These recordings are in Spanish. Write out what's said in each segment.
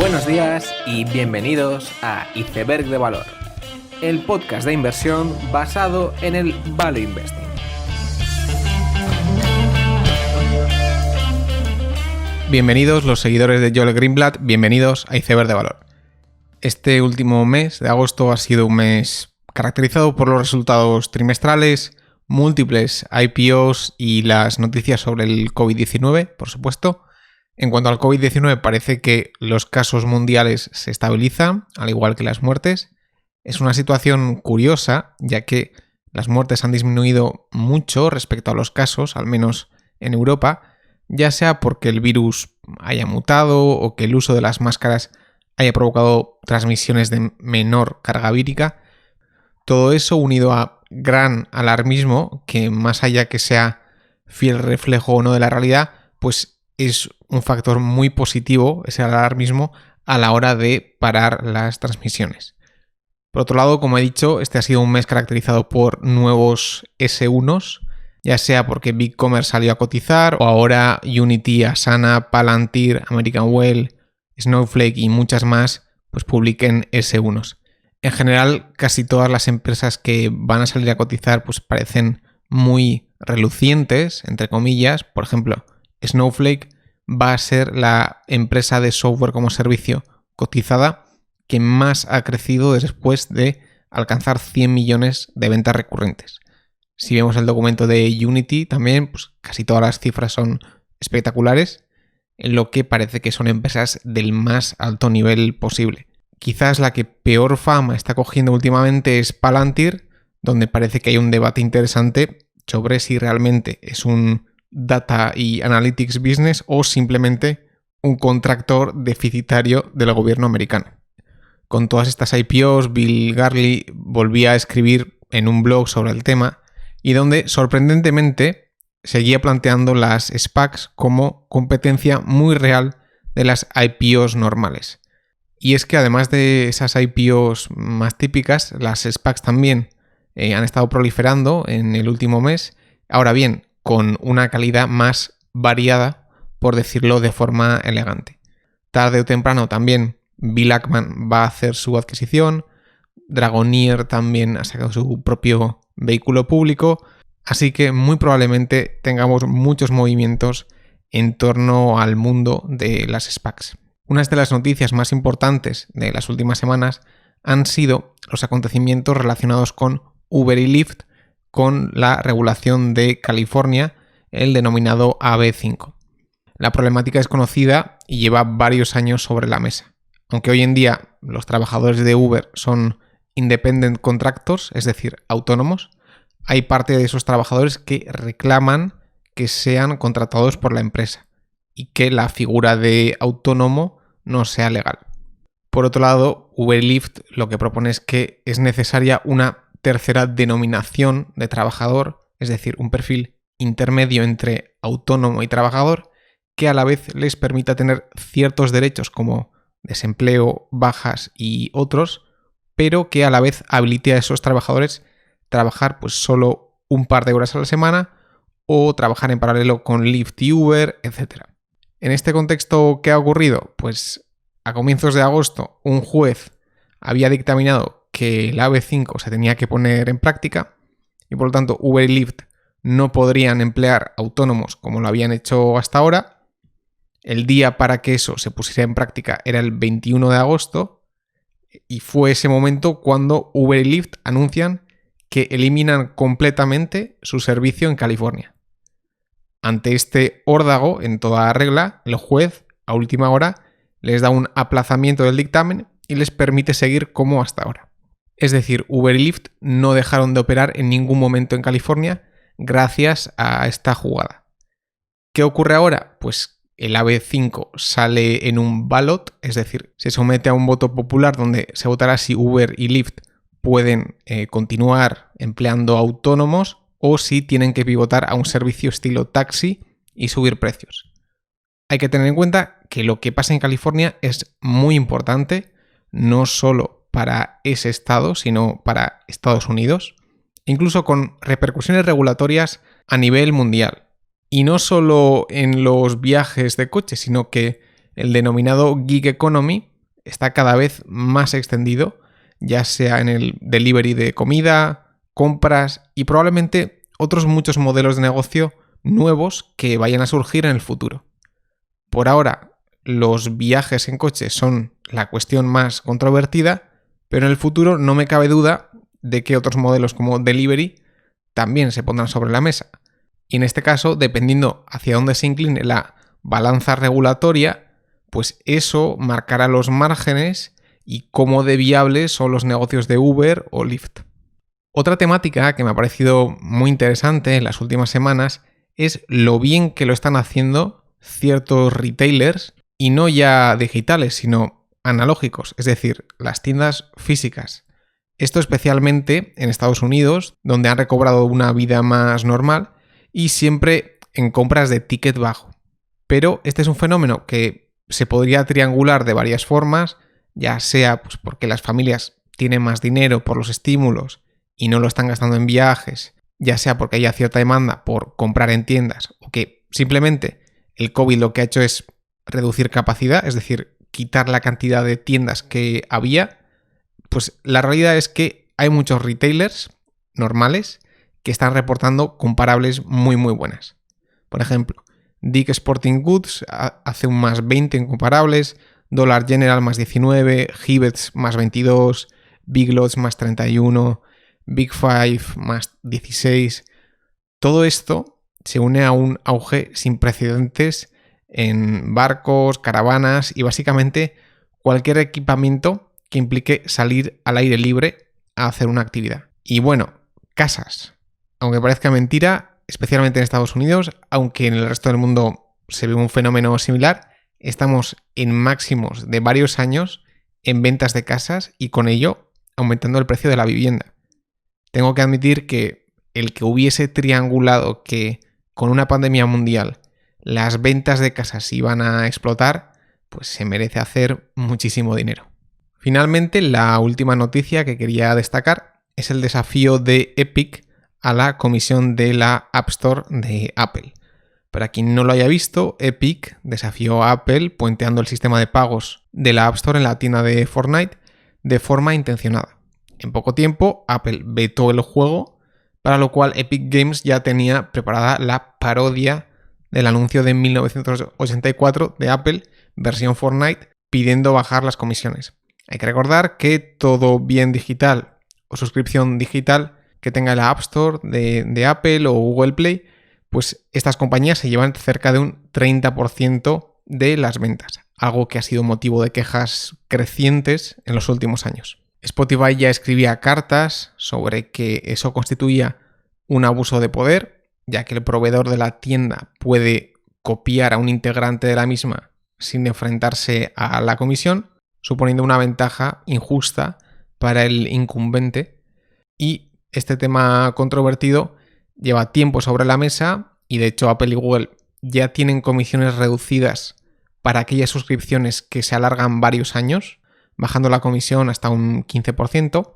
Buenos días y bienvenidos a Iceberg de Valor, el podcast de inversión basado en el Value Investing. Bienvenidos los seguidores de Joel Greenblatt, bienvenidos a Iceberg de Valor. Este último mes de agosto ha sido un mes caracterizado por los resultados trimestrales, múltiples IPOs y las noticias sobre el COVID-19, por supuesto. En cuanto al COVID-19, parece que los casos mundiales se estabilizan, al igual que las muertes. Es una situación curiosa, ya que las muertes han disminuido mucho respecto a los casos, al menos en Europa, ya sea porque el virus haya mutado o que el uso de las máscaras haya provocado transmisiones de menor carga vírica. Todo eso unido a gran alarmismo, que más allá que sea fiel reflejo o no de la realidad, pues es un factor muy positivo, ese alarmismo, a la hora de parar las transmisiones. Por otro lado, como he dicho, este ha sido un mes caracterizado por nuevos S1s, ya sea porque BigCommerce salió a cotizar o ahora Unity, Asana, Palantir, American Well, Snowflake y muchas más pues publiquen S1s. En general, casi todas las empresas que van a salir a cotizar pues parecen muy relucientes, entre comillas. Por ejemplo, Snowflake va a ser la empresa de software como servicio cotizada que más ha crecido después de alcanzar 100 millones de ventas recurrentes. Si vemos el documento de Unity también, pues casi todas las cifras son espectaculares, en lo que parece que son empresas del más alto nivel posible. Quizás la que peor fama está cogiendo últimamente es Palantir, donde parece que hay un debate interesante sobre si realmente es un data y analytics business o simplemente un contractor deficitario del gobierno americano. Con todas estas IPOs, Bill Gurley volvía a escribir en un blog sobre el tema y donde sorprendentemente seguía planteando las SPACs como competencia muy real de las IPOs normales. Y es que además de esas IPOs más típicas, las SPACs también han estado proliferando en el último mes. Ahora bien, con una calidad más variada, por decirlo de forma elegante. Tarde o temprano también Bill Ackman va a hacer su adquisición, Dragoneer también ha sacado su propio vehículo público, así que muy probablemente tengamos muchos movimientos en torno al mundo de las SPACs. Una de las noticias más importantes de las últimas semanas han sido los acontecimientos relacionados con Uber y Lyft, con la regulación de California, el denominado AB5. La problemática es conocida y lleva varios años sobre la mesa. Aunque hoy en día los trabajadores de Uber son independent contractors, es decir, autónomos, hay parte de esos trabajadores que reclaman que sean contratados por la empresa y que la figura de autónomo no sea legal. Por otro lado, Uber y Lyft lo que propone es que es necesaria una tercera denominación de trabajador, es decir, un perfil intermedio entre autónomo y trabajador que a la vez les permita tener ciertos derechos como desempleo, bajas y otros, pero que a la vez habilite a esos trabajadores trabajar pues solo un par de horas a la semana o trabajar en paralelo con Lyft y Uber, etc. En este contexto, ¿qué ha ocurrido? Pues a comienzos de agosto un juez había dictaminado que el AB5 se tenía que poner en práctica y por lo tanto Uber y Lyft no podrían emplear autónomos como lo habían hecho hasta ahora. El día para que eso se pusiera en práctica era el 21 de agosto y fue ese momento cuando Uber y Lyft anuncian que eliminan completamente su servicio en California. Ante este órdago, en toda regla, el juez a última hora les da un aplazamiento del dictamen y les permite seguir como hasta ahora. Es decir, Uber y Lyft no dejaron de operar en ningún momento en California gracias a esta jugada. ¿Qué ocurre ahora? Pues el AB5 sale en un ballot, es decir, se somete a un voto popular donde se votará si Uber y Lyft pueden continuar empleando autónomos o si tienen que pivotar a un servicio estilo taxi y subir precios. Hay que tener en cuenta que lo que pasa en California es muy importante, no solo para ese estado, sino para Estados Unidos, incluso con repercusiones regulatorias a nivel mundial. Y no solo en los viajes de coche, sino que el denominado gig economy está cada vez más extendido, ya sea en el delivery de comida, compras y probablemente otros muchos modelos de negocio nuevos que vayan a surgir en el futuro. Por ahora, los viajes en coche son la cuestión más controvertida, pero en el futuro no me cabe duda de que otros modelos como delivery también se pondrán sobre la mesa. Y en este caso, dependiendo hacia dónde se incline la balanza regulatoria, pues eso marcará los márgenes y cómo de viables son los negocios de Uber o Lyft. Otra temática que me ha parecido muy interesante en las últimas semanas es lo bien que lo están haciendo ciertos retailers, y no ya digitales, sino analógicos, es decir, las tiendas físicas. Esto especialmente en Estados Unidos, donde han recobrado una vida más normal y siempre en compras de ticket bajo. Pero este es un fenómeno que se podría triangular de varias formas, ya sea pues porque las familias tienen más dinero por los estímulos y no lo están gastando en viajes, ya sea porque haya cierta demanda por comprar en tiendas o que simplemente el COVID lo que ha hecho es reducir capacidad, es decir, quitar la cantidad de tiendas que había. Pues la realidad es que hay muchos retailers normales que están reportando comparables muy buenas. Por ejemplo, Dick's Sporting Goods hace un más 20 en comparables, Dollar General más 19, Hibbett's más 22, Big Lots más 31, Big Five más 16. Todo esto se une a un auge sin precedentes en barcos, caravanas y básicamente cualquier equipamiento que implique salir al aire libre a hacer una actividad. Y bueno, casas. Aunque parezca mentira, especialmente en Estados Unidos, aunque en el resto del mundo se ve un fenómeno similar, estamos en máximos de varios años en ventas de casas y con ello aumentando el precio de la vivienda. Tengo que admitir que el que hubiese triangulado que con una pandemia mundial las ventas de casas iban a explotar, pues se merece hacer muchísimo dinero. Finalmente, la última noticia que quería destacar es el desafío de Epic a la comisión de la App Store de Apple. Para quien no lo haya visto, Epic desafió a Apple puenteando el sistema de pagos de la App Store en la tienda de Fortnite de forma intencionada. En poco tiempo, Apple vetó el juego, para lo cual Epic Games ya tenía preparada la parodia del anuncio de 1984 de Apple, versión Fortnite, pidiendo bajar las comisiones. Hay que recordar que todo bien digital o suscripción digital que tenga la App Store de Apple o Google Play, pues estas compañías se llevan cerca de un 30% de las ventas, algo que ha sido motivo de quejas crecientes en los últimos años. Spotify ya escribía cartas sobre que eso constituía un abuso de poder, ya que el proveedor de la tienda puede copiar a un integrante de la misma sin enfrentarse a la comisión, suponiendo una ventaja injusta para el incumbente. Y este tema controvertido lleva tiempo sobre la mesa y de hecho Apple y Google ya tienen comisiones reducidas para aquellas suscripciones que se alargan varios años, bajando la comisión hasta un 15%.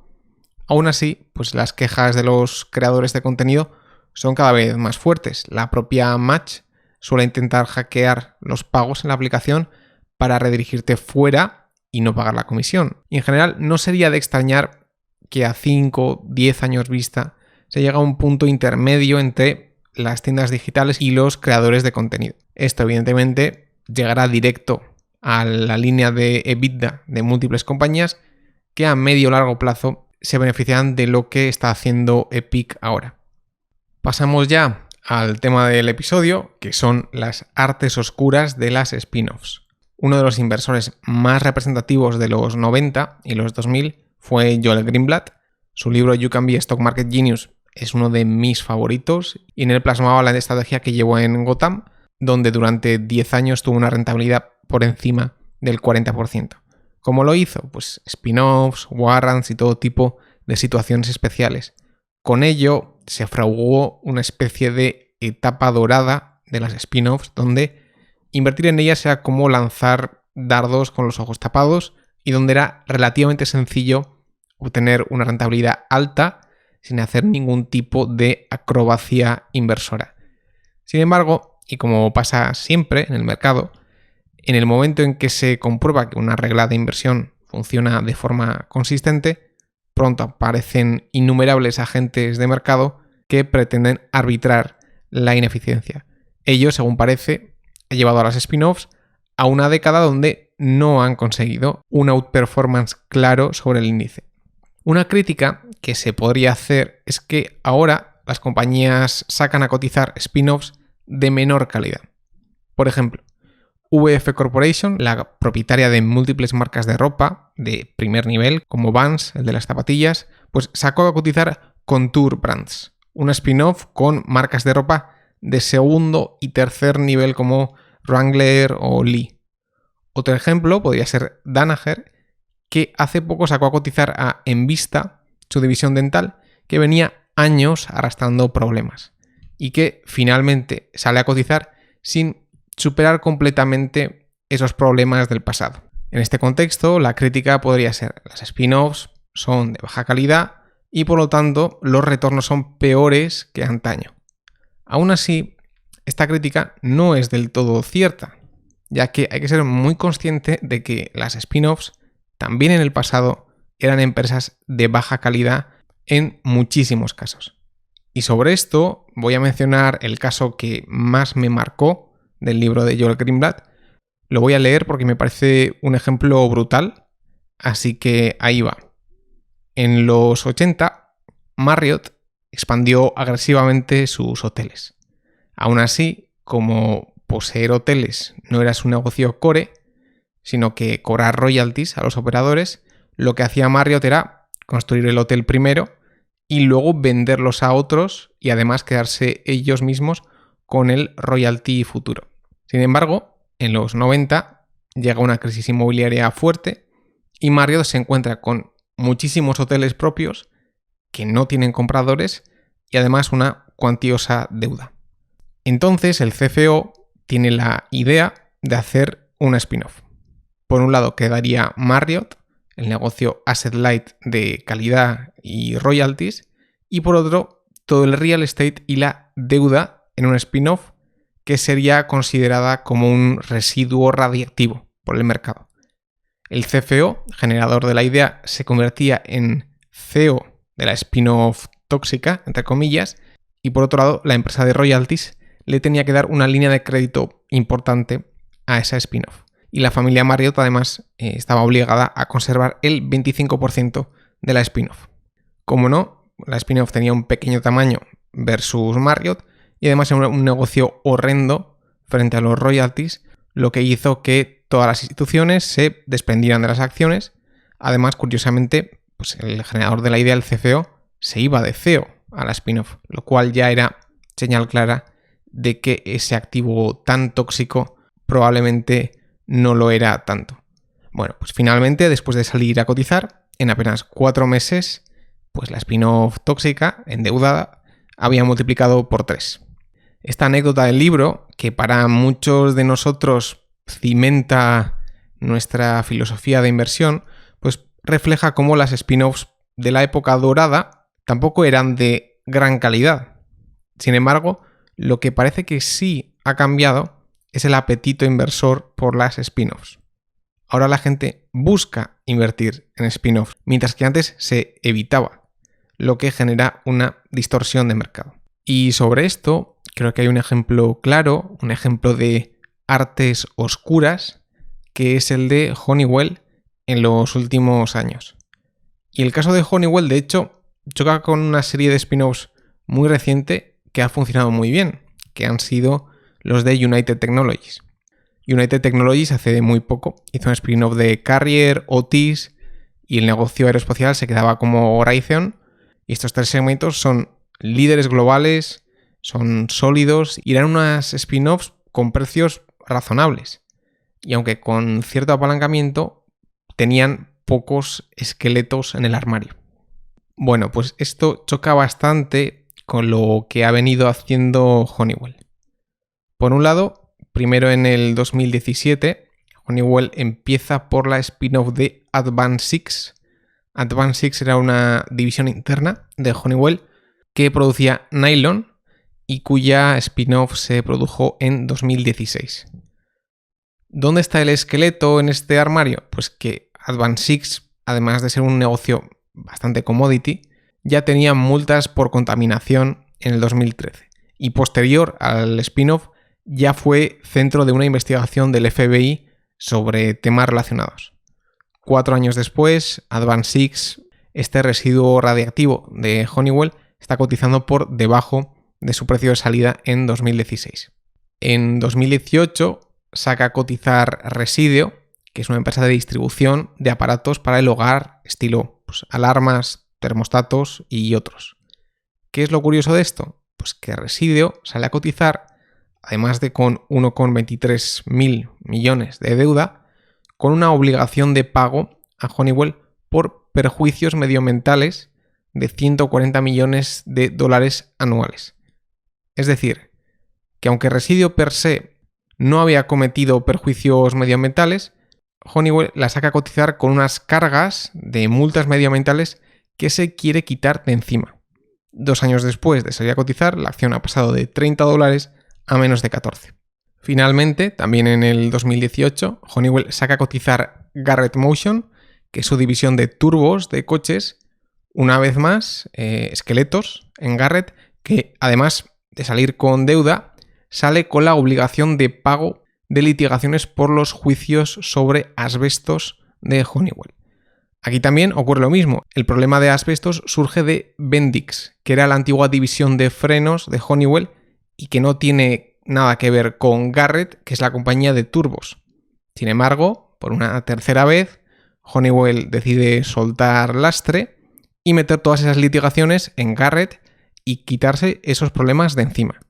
Aún así, pues las quejas de los creadores de contenido son cada vez más fuertes. La propia Match suele intentar hackear los pagos en la aplicación para redirigirte fuera y no pagar la comisión. Y en general no sería de extrañar que a 5 o 10 años vista se llega a un punto intermedio entre las tiendas digitales y los creadores de contenido. Esto evidentemente llegará directo a la línea de EBITDA de múltiples compañías que a medio o largo plazo se beneficiarán de lo que está haciendo Epic ahora. Pasamos ya al tema del episodio, que son las artes oscuras de las spin-offs. Uno de los inversores más representativos de los 90 y los 2000 fue Joel Greenblatt. Su libro You Can Be a Stock Market Genius es uno de mis favoritos y en él plasmaba la estrategia que llevó en Gotham, donde durante 10 años tuvo una rentabilidad por encima del 40%. ¿Cómo lo hizo? Pues spin-offs, warrants y todo tipo de situaciones especiales. Con ello se fraguó una especie de etapa dorada de las spin-offs, donde invertir en ellas era como lanzar dardos con los ojos tapados y donde era relativamente sencillo obtener una rentabilidad alta sin hacer ningún tipo de acrobacia inversora. Sin embargo, y como pasa siempre en el mercado, En el momento en que se comprueba que una regla de inversión funciona de forma consistente, pronto aparecen innumerables agentes de mercado que pretenden arbitrar la ineficiencia. Ello, según parece, ha llevado a las spin-offs a una década donde no han conseguido un outperformance claro sobre el índice. Una crítica que se podría hacer es que ahora las compañías sacan a cotizar spin-offs de menor calidad. Por ejemplo, VF Corporation, la propietaria de múltiples marcas de ropa de primer nivel, como Vans, el de las zapatillas, pues sacó a cotizar Contour Brands, un spin-off con marcas de ropa de segundo y tercer nivel como Wrangler o Lee. Otro ejemplo podría ser Danaher, que hace poco sacó a cotizar a Envista, su división dental, que venía años arrastrando problemas y que finalmente sale a cotizar sin superar completamente esos problemas del pasado. En este contexto, la crítica podría ser: las spin-offs son de baja calidad y por lo tanto los retornos son peores que antaño. Aún así, esta crítica no es del todo cierta, ya que hay que ser muy consciente de que las spin-offs también en el pasado eran empresas de baja calidad en muchísimos casos. Y sobre esto voy a mencionar el caso que más me marcó del libro de Joel Greenblatt. Lo voy a leer porque me parece un ejemplo brutal, así que ahí va. En los 80, Marriott expandió agresivamente sus hoteles. Aún así, como poseer hoteles no era su negocio core, sino que cobrar royalties a los operadores, lo que hacía Marriott era construir el hotel primero y luego venderlos a otros y además quedarse ellos mismos con el royalty futuro. Sin embargo, en los 90 llega una crisis inmobiliaria fuerte y Marriott se encuentra con muchísimos hoteles propios que no tienen compradores y además una cuantiosa deuda. Entonces el CFO tiene la idea de hacer una spin-off. Por un lado quedaría Marriott, el negocio asset light de calidad y royalties, y por otro todo el real estate y la deuda en un spin-off que sería considerada como un residuo radiactivo por el mercado. El CFO, generador de la idea, se convertía en CEO de la spin-off tóxica, entre comillas, y por otro lado la empresa de royalties le tenía que dar una línea de crédito importante a esa spin-off. Y la familia Marriott además estaba obligada a conservar el 25% de la spin-off. Como no, la spin-off tenía un pequeño tamaño versus Marriott y además era un negocio horrendo frente a los royalties, lo que hizo que todas las instituciones se desprendieran de las acciones. Además, curiosamente, pues el generador de la idea, el CFO, se iba de CEO a la spin-off, lo cual ya era señal clara de que ese activo tan tóxico probablemente no lo era tanto. Bueno, pues finalmente, después de salir a cotizar, en apenas 4 meses, pues la spin-off tóxica, endeudada, había multiplicado por 3. Esta anécdota del libro, que para muchos de nosotros cimenta nuestra filosofía de inversión, pues refleja cómo las spin-offs de la época dorada tampoco eran de gran calidad. Sin embargo, lo que parece que sí ha cambiado es el apetito inversor por las spin-offs. Ahora la gente busca invertir en spin-offs, mientras que antes se evitaba, lo que genera una distorsión de mercado. Y sobre esto creo que hay un ejemplo claro, un ejemplo de artes oscuras, que es el de Honeywell en los últimos años. Y el caso de Honeywell, de hecho, choca con una serie de spin-offs muy reciente que ha funcionado muy bien, que han sido los de United Technologies. United Technologies hace muy poco hizo un spin-off de Carrier, Otis y el negocio aeroespacial se quedaba como Raytheon. Y estos 3 segmentos son líderes globales, son sólidos y eran unas spin-offs con precios razonables. Y aunque con cierto apalancamiento, tenían pocos esqueletos en el armario. Bueno, pues esto choca bastante con lo que ha venido haciendo Honeywell. Por un lado, primero en el 2017, Honeywell empieza por la spin-off de Advanced Six. Advanced Six era una división interna de Honeywell que producía nylon y cuya spin-off se produjo en 2016. ¿Dónde está el esqueleto en este armario? Pues que Advanced Six, además de ser un negocio bastante commodity, ya tenía multas por contaminación en el 2013 y posterior al spin-off ya fue centro de una investigación del FBI sobre temas relacionados. 4 años después, Advanced Six, este residuo radiactivo de Honeywell, está cotizando por debajo de su precio de salida en 2016. En 2018 saca a cotizar Resideo, que es una empresa de distribución de aparatos para el hogar, estilo alarmas, termostatos y otros. ¿Qué es lo curioso de esto? Pues que Resideo sale a cotizar, además de con 1,23 millones de deuda, con una obligación de pago a Honeywell por perjuicios medioambientales de 140 millones de dólares anuales. Es decir, que aunque Resideo per se no había cometido perjuicios medioambientales, Honeywell la saca a cotizar con unas cargas de multas medioambientales que se quiere quitar de encima. 2 años después de salir a cotizar, la acción ha pasado de $30 a menos de 14. Finalmente, también en el 2018, Honeywell saca a cotizar Garrett Motion, que es su división de turbos de coches, una vez más, esqueletos en Garrett, que además de salir con deuda, sale con la obligación de pago de litigaciones por los juicios sobre asbestos de Honeywell. Aquí también ocurre lo mismo. El problema de asbestos surge de Bendix, que era la antigua división de frenos de Honeywell y que no tiene nada que ver con Garrett, que es la compañía de turbos. Sin embargo, por una tercera vez, Honeywell decide soltar lastre y meter todas esas litigaciones en Garrett y quitarse esos problemas de encima.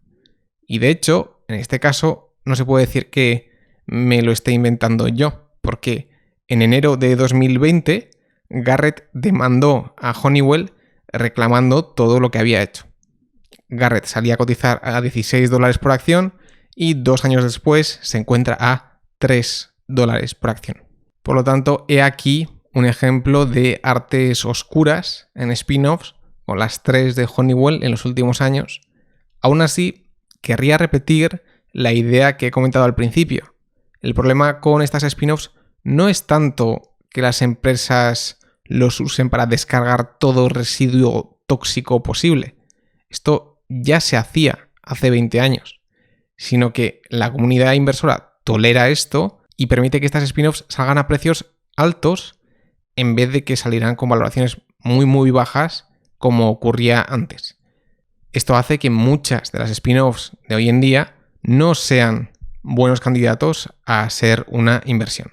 Y de hecho, en este caso, no se puede decir que me lo esté inventando yo, porque en enero de 2020 Garrett demandó a Honeywell reclamando todo lo que había hecho. Garrett salía a cotizar a $16 por acción y 2 años después se encuentra a $3 por acción. Por lo tanto, he aquí un ejemplo de artes oscuras en spin-offs con las 3 de Honeywell en los últimos años. Aún así, querría repetir la idea que he comentado al principio. El problema con estas spin-offs no es tanto que las empresas los usen para descargar todo residuo tóxico posible. Esto ya se hacía hace 20 años, sino que la comunidad inversora tolera esto y permite que estas spin-offs salgan a precios altos en vez de que salieran con valoraciones muy bajas como ocurría antes. Esto hace que muchas de las spin-offs de hoy en día no sean buenos candidatos a ser una inversión.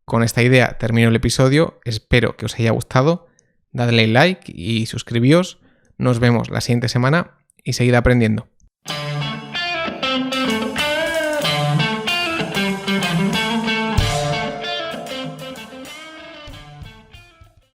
Con esta idea termino el episodio, espero que os haya gustado, dadle like y suscribíos, nos vemos la siguiente semana y seguid aprendiendo.